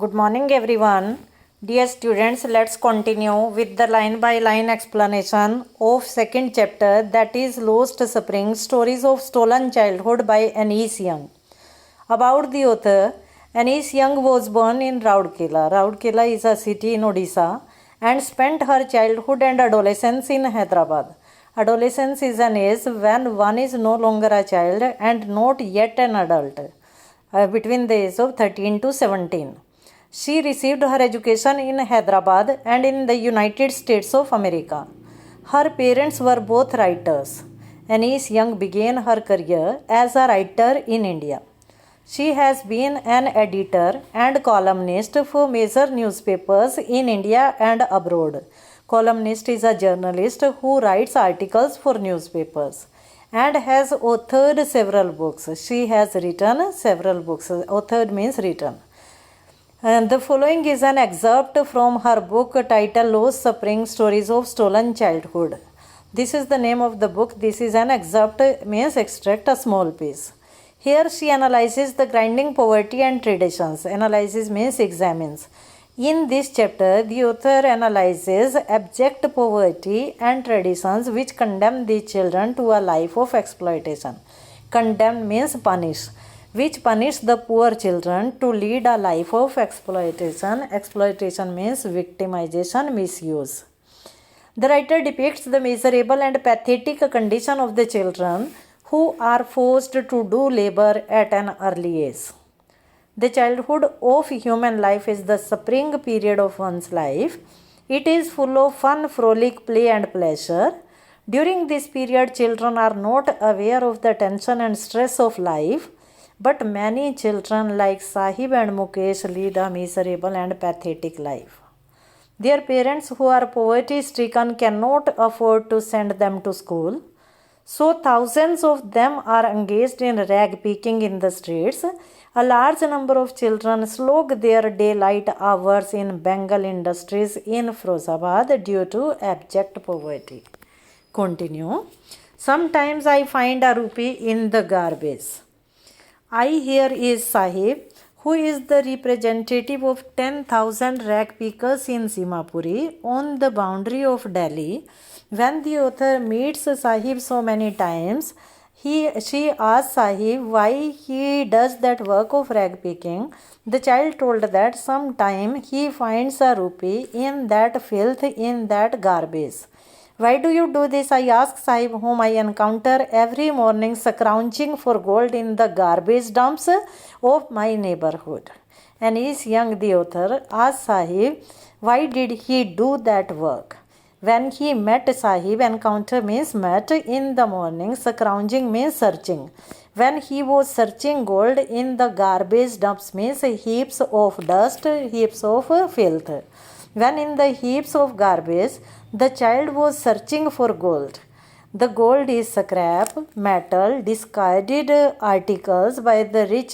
Good morning, everyone. Dear students, let's continue with the line by line explanation of second chapter, that is Lost Spring Stories of Stolen Childhood by Anise Young. About the author, Anise Young was born in Rourkela. Rourkela is a city in Odisha and spent her childhood and adolescence in Hyderabad. Adolescence is an age when one is no longer a child and not yet an adult, between the age of 13 to 17. She received her education in Hyderabad and in the United States of America. Her parents were both writers. Anise Young began her career as a writer in India. She has been an editor and columnist for major newspapers in India and abroad. Columnist is a journalist who writes articles for newspapers and has authored several books. She has written several books. Authored means written. And the following is an excerpt from her book titled Lost Spring Stories of Stolen Childhood. This is the name of the book. This is an excerpt, means extract, a small piece. Here she analyzes the grinding poverty and traditions. Analyzes means examines. In this chapter, the author analyzes abject poverty and traditions which condemn the children to a life of exploitation. Condemn means punish, which punish the poor children to lead a life of exploitation. Exploitation means victimization, misuse. The writer depicts the miserable and pathetic condition of the children who are forced to do labor at an early age. The childhood of human life is the spring period of one's life. It is full of fun, frolic, play, and pleasure. During this period, children are not aware of the tension and stress of life. But many children like Sahib and Mukesh lead a miserable and pathetic life. Their parents, who are poverty stricken, cannot afford to send them to school. So thousands of them are engaged in rag picking in the streets. A large number of children slog their daylight hours in Bengal industries in Firozabad due to abject poverty. Continue. Sometimes I find a rupee in the garbage. I here is Sahib, who is the representative of 10,000 rag pickers in Simapuri on the boundary of Delhi. When the author meets Sahib so many times, she asks Sahib why he does that work of rag picking. The child told that sometime he finds a rupee in that filth, in that garbage. Why do you do this? I ask Sahib, whom I encounter every morning scrounging for gold in the garbage dumps of my neighborhood. Anise Young, the author, asked Sahib, why did he do that work? When he met Sahib, encounter means met in the morning, scrounging means searching. When he was searching gold in the garbage dumps means heaps of dust, heaps of filth. When in the heaps of garbage, the child was searching for gold. The gold is scrap, metal, discarded articles by the rich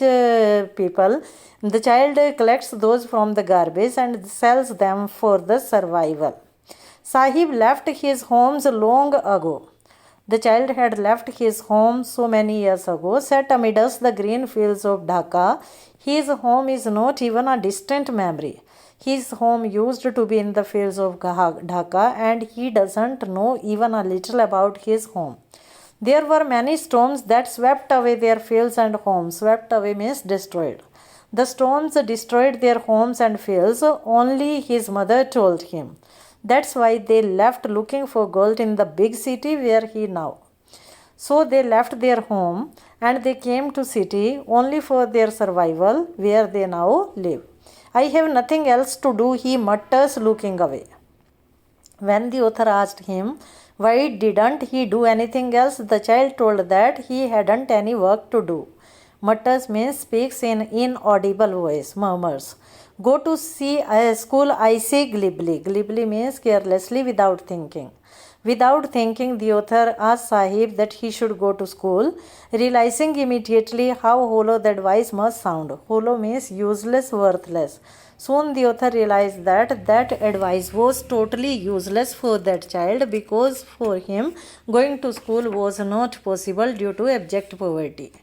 people. The child collects those from the garbage and sells them for the survival. Sahib left his homes long ago. The child had left his home so many years ago, set amidst the green fields of Dhaka. His home is not even a distant memory. His home used to be in the fields of Dhaka and he doesn't know even a little about his home. There were many storms that swept away their fields and homes. Swept away means destroyed. The storms destroyed their homes and fields, only his mother told him. That's why they left looking for gold in the big city where he now. So they left their home and they came to city only for their survival where they now live. I have nothing else to do, he mutters, looking away. When the author asked him why didn't he do anything else, the child told that he hadn't any work to do. Mutters means speaks in inaudible voice, murmurs. Go to school, I say glibly. Glibly means carelessly, without thinking. Without thinking, the author asked Sahib that he should go to school, realizing immediately how hollow the advice must sound. Hollow means useless, worthless. Soon the author realized that that advice was totally useless for that child because for him going to school was not possible due to abject poverty.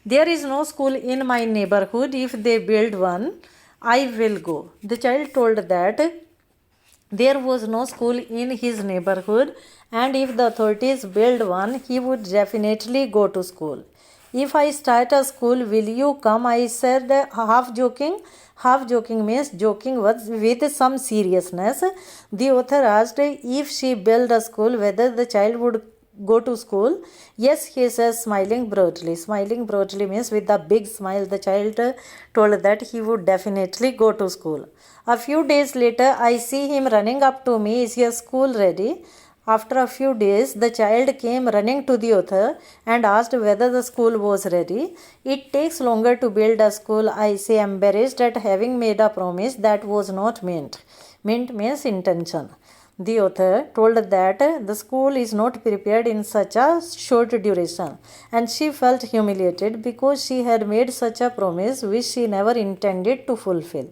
There is no school in my neighborhood. If they build one, I will go. The child told that there was no school in his neighborhood, and if the authorities build one, he would definitely go to school. If I start a school, will you come? I said, half joking. Half joking means joking with some seriousness. The author asked if she built a school, whether the child would go to school. Yes, he says, smiling broadly. Smiling broadly means with a big smile. The child told that he would definitely go to school. A few days later, I see him running up to me. Is your school ready? After a few days, the child came running to the author and asked whether the school was ready. It takes longer to build a school, I say, embarrassed at having made a promise that was not meant. Meant means intention. The author told that the school is not prepared in such a short duration, and she felt humiliated because she had made such a promise which she never intended to fulfill.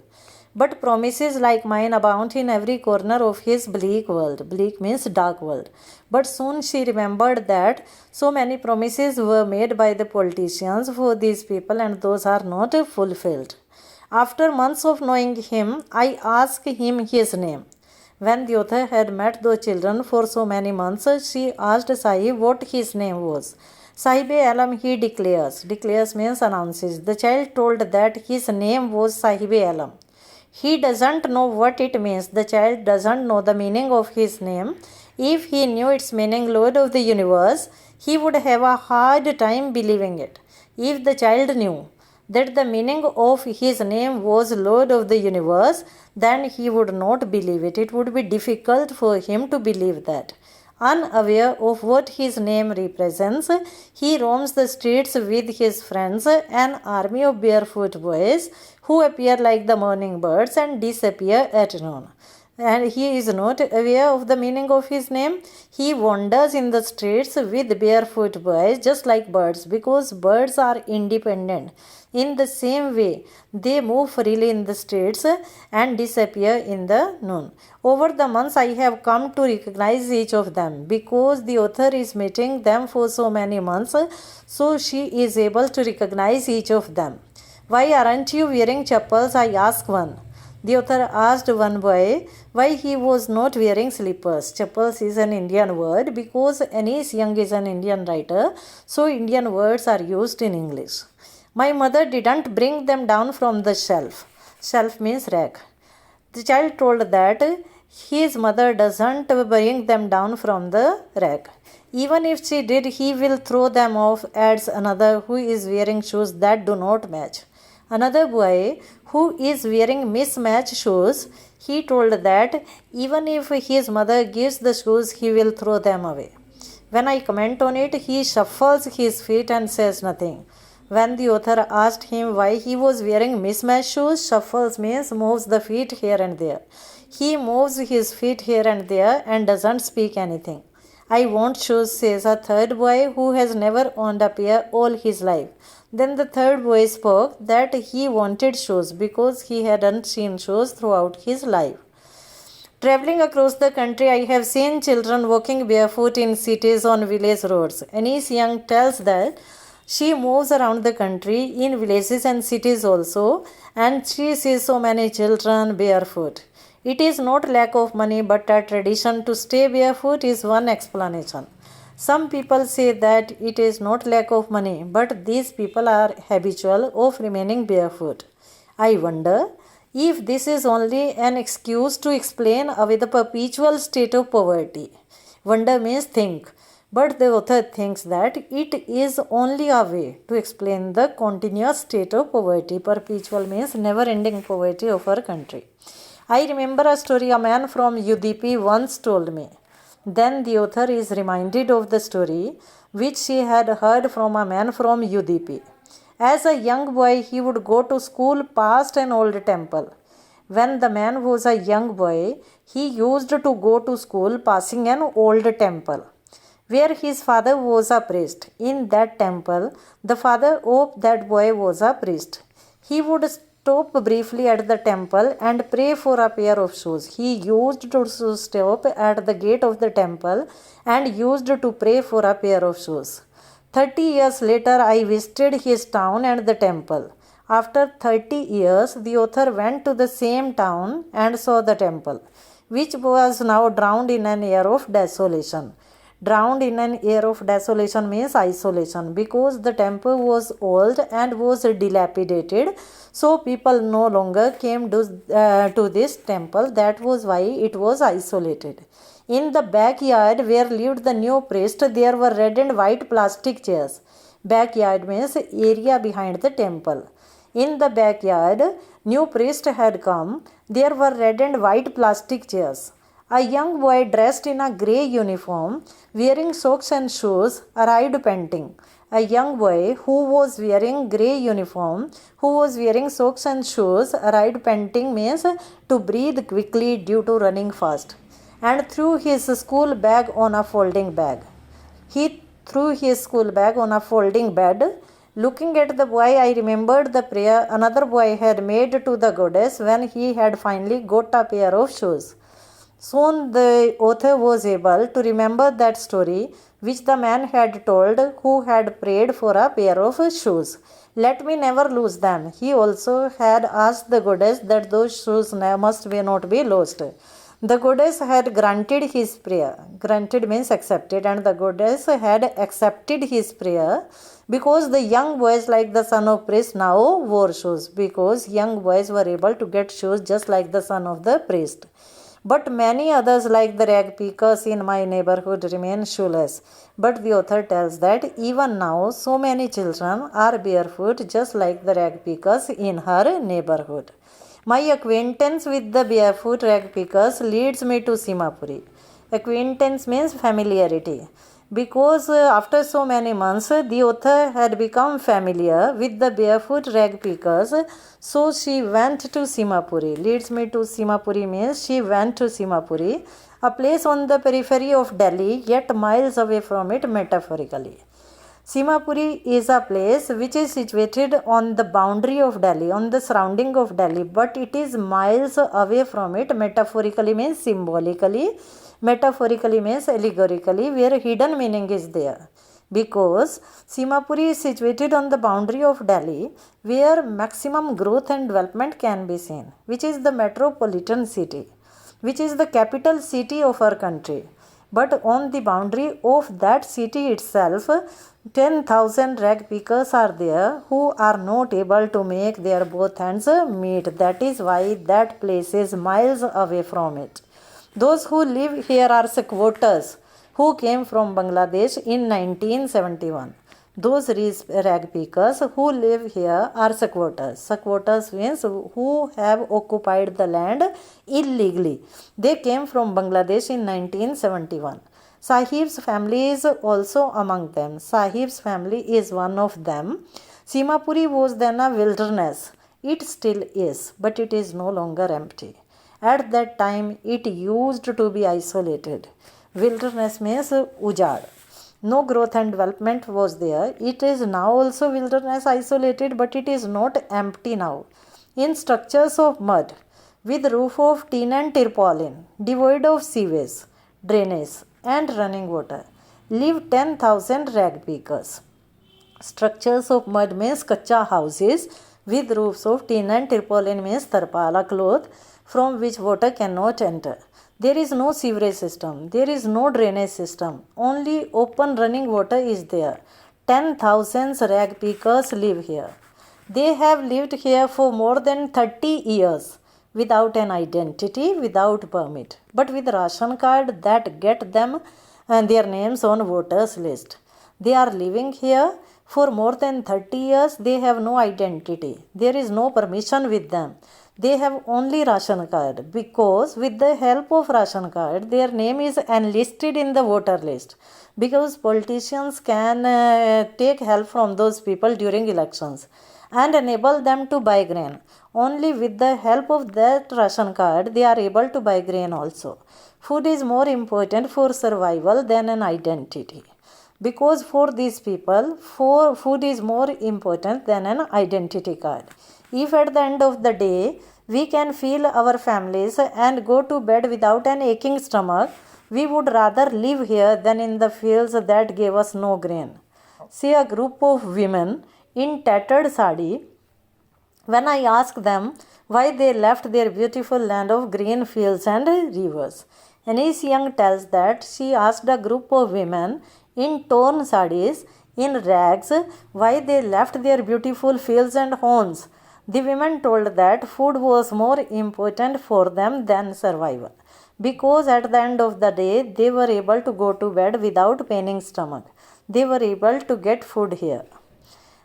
But promises like mine abound in every corner of his bleak world. Bleak means dark world. But soon she remembered that so many promises were made by the politicians for these people, and those are not fulfilled. After months of knowing him, I asked him his name. When the author had met those children for so many months, she asked Sahib what his name was. Sahib-e-Alam, he declares. Declares means announces. The child told that his name was Sahib-e-Alam. He doesn't know what it means. The child doesn't know the meaning of his name. If he knew its meaning, Lord of the universe, he would have a hard time believing it. If the child knew that the meaning of his name was Lord of the universe, then he would not believe it. It would be difficult for him to believe that. Unaware of what his name represents, he roams the streets with his friends, an army of barefoot boys who appear like the morning birds and disappear at noon. And he is not aware of the meaning of his name. He wanders in the streets with barefoot boys just like birds, because birds are independent. In the same way, they move freely in the streets and disappear in the noon. Over the months, I have come to recognize each of them, because the author is meeting them for so many months, so she is able to recognize each of them. Why aren't you wearing chappals? I ask one. The author asked one boy why he was not wearing slippers. Chappals is an Indian word because Anis Young is an Indian writer, so Indian words are used in English. My mother didn't bring them down from the shelf. Shelf means rack. The child told that his mother doesn't bring them down from the rack. Even if she did, he will throw them off, adds another who is wearing shoes that do not match. Another boy who is wearing mismatched shoes, he told that even if his mother gives the shoes, he will throw them away. When I comment on it, he shuffles his feet and says nothing. When the author asked him why he was wearing mismatched shoes, shuffles means moves the feet here and there. He moves his feet here and there and doesn't speak anything. I want shoes, says a third boy who has never owned a pair all his life. Then the third boy spoke that he wanted shoes because he hadn't seen shoes throughout his life. Traveling across the country, I have seen children walking barefoot in cities on village roads. Anis Young tells that she moves around the country in villages and cities also, and she sees so many children barefoot. It is not lack of money, but a tradition to stay barefoot is one explanation. Some people say that it is not lack of money, but these people are habitual of remaining barefoot. I wonder if this is only an excuse to explain away the perpetual state of poverty. Wonder means think. But the author thinks that it is only a way to explain the continuous state of poverty. Perpetual means never-ending poverty of our country. I remember a story a man from UDP once told me. Then the author is reminded of the story which she had heard from a man from UDP. As a young boy, he would go to school past an old temple. When the man was a young boy, he used to go to school passing an old temple, where his father was a priest. In that temple, the father of that boy was a priest. He would stop briefly at the temple and pray for a pair of shoes. He used to stop at the gate of the temple and used to pray for a pair of shoes. 30 years later, I visited his town and the temple. After 30 years, the author went to the same town and saw the temple, which was now drowned in an air of desolation. Drowned in an air of desolation means isolation, because the temple was old and was dilapidated, so people no longer came to this temple. That was why it was isolated. In the backyard where lived the new priest, there were red and white plastic chairs. Backyard means area behind the temple. In the backyard, new priest had come. There were red and white plastic chairs. A young boy dressed in a grey uniform, wearing socks and shoes, arrived panting. A young boy who was wearing grey uniform, who was wearing socks and shoes, arrived panting means to breathe quickly due to running fast, and threw his school bag on a folding bag. He threw his school bag on a folding bed. Looking at the boy, I remembered the prayer another boy had made to the goddess when he had finally got a pair of shoes. Soon the author was able to remember that story which the man had told who had prayed for a pair of shoes. Let me never lose them. He also had asked the goddess that those shoes must not be lost. The goddess had granted his prayer. Granted means accepted, and the goddess had accepted his prayer because the young boys, like the son of priest, now wore shoes, because young boys were able to get shoes just like the son of the priest. But many others, like the rag pickers in my neighborhood, remain shoeless. But the author tells that even now so many children are barefoot, just like the rag pickers in her neighborhood. My acquaintance with the barefoot rag pickers leads me to Simapuri. Acquaintance means familiarity. Because after so many months, the author had become familiar with the barefoot rag pickers, so she went to Simapuri. Leads me to Simapuri means she went to Simapuri, a place on the periphery of Delhi, yet miles away from it metaphorically. Simapuri is a place which is situated on the boundary of Delhi, on the surrounding of Delhi, but it is miles away from it. Metaphorically means symbolically, metaphorically means allegorically, where hidden meaning is there. Because Simapuri is situated on the boundary of Delhi, where maximum growth and development can be seen, which is the metropolitan city, which is the capital city of our country. But on the boundary of that city itself, 10,000 rag pickers are there who are not able to make their both hands meet. That is why that place is miles away from it. Those who live here are squatters who came from Bangladesh in 1971. Those rag pickers who live here are squatters. Squatters means who have occupied the land illegally. They came from Bangladesh in 1971. Sahib's family is also among them. Sahib's family is one of them. Simapuri was then a wilderness. It still is, but it is no longer empty. At that time, it used to be isolated. Wilderness means ujad. No growth and development was there. It is now also wilderness, isolated, but it is not empty now. In structures of mud, with roof of tin and tarpaulin, devoid of sewage, drainage, and running water, live 10,000 rag pickers. Structures of mud means kacha houses, with roofs of tin and tarpaulin means tarpala cloth, from which water cannot enter. There is no sewerage system. There is no drainage system. Only open running water is there. 10,000 rag pickers live here. They have lived here for more than 30 years without an identity, without permit, but with ration card that get them and their names on voters list. They are living here for more than 30 years. They have no identity. There is no permission with them. They have only ration card, because with the help of ration card, their name is enlisted in the voter list, because politicians can take help from those people during elections and enable them to buy grain. Only with the help of that ration card, they are able to buy grain also. Food is more important for survival than an identity, because for these people, food is more important than an identity card. If at the end of the day we can feed our families and go to bed without an aching stomach, we would rather live here than in the fields that gave us no grain. See a group of women in tattered sari when I asked them why they left their beautiful land of green fields and rivers. Anis Young tells that she asked a group of women in torn sarees, in rags, why they left their beautiful fields and homes. The women told that food was more important for them than survival, because at the end of the day they were able to go to bed without paining stomach. They were able to get food here.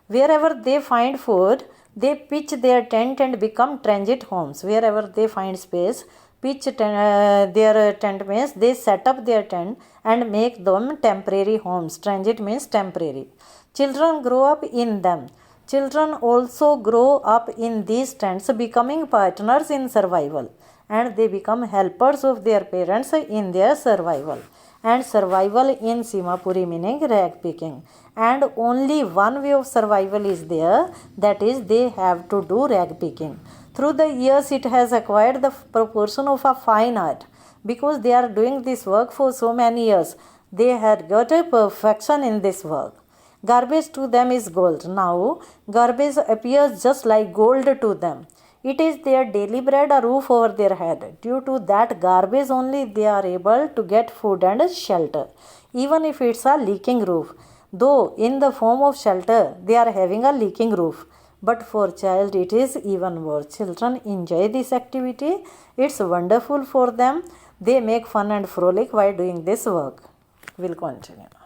Wherever they find food, they pitch their tent and become transit homes. Wherever they find space, their tent means they set up their tent and make them temporary homes. Transit means temporary. Children grow up in them. Children also grow up in these tents, becoming partners in survival, and they become helpers of their parents in their survival. And survival in Simapuri meaning rag picking. And only one way of survival is there, that is, they have to do rag picking. Through the years, it has acquired the proportion of a fine art, because they are doing this work for so many years. They had got a perfection in this work. Garbage to them is gold. Now, garbage appears just like gold to them. It is their daily bread, a roof over their head. Due to that garbage only, they are able to get food and shelter, even if it's a leaking roof. Though in the form of shelter, they are having a leaking roof. But for child, it is even more. Children enjoy this activity. It's wonderful for them. They make fun and frolic while doing this work. We'll continue.